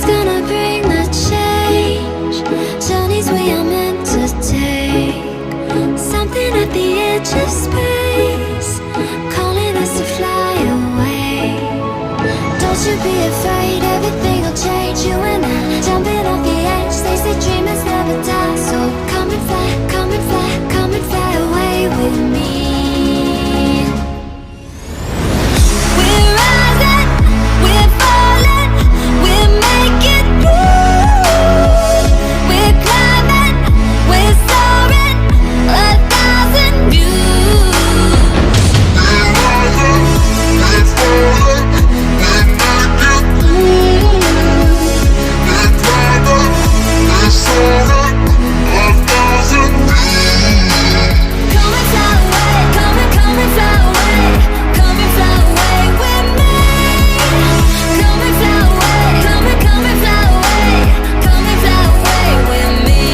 Something's gonna bring the change. Journeys we are meant to take. Something at the edge of space, calling us to fly away. Don't you be afraid, everything will change. You and I, jumping off the edge. They say dreamers never die. So come and fly, come and fly, come and fly away with me. We're rising, we're falling, we're making through. We're climbing, we're soaring, 1,000 views. We're rising, we're falling, we're making through. We're climbing, we're soaring, 1,000 views. Come and fly away, come and fly away, come and fly away with me. Come and fly away, come and fly away, come and fly away with me.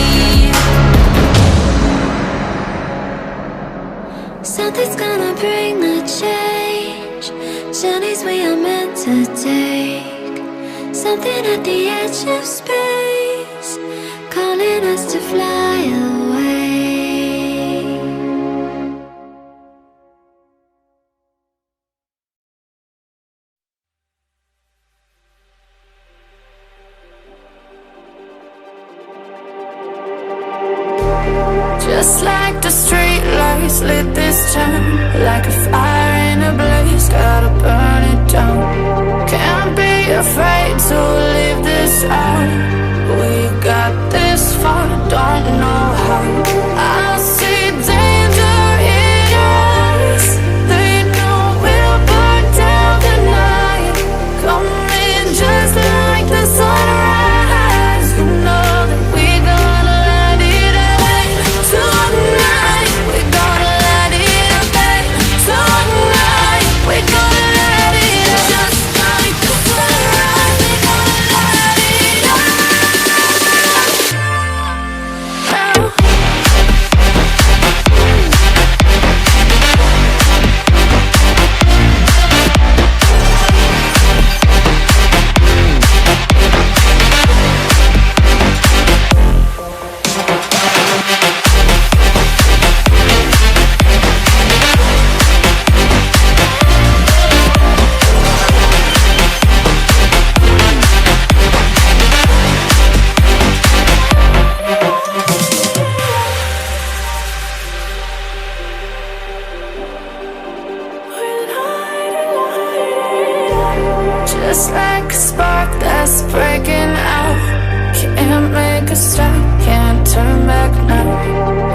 Something's gonna bring the change. Journeys we are meant to take. Something at the edge of space, calling us to fly away. Just like the street lights lit this town, like a fire in a blaze, gotta burn it down. Can't be afraid to leave this out. We got this far, don't know how. I see danger in us. They know we'll burn down the night. Coming just like the sunrise. You know that we gonna light it up tonight. We gonna light it up tonight. We gonna light it up just like the sunrise. We gonna light it up now. Just like a spark that's breaking out. Can't make a stop, can't turn back now.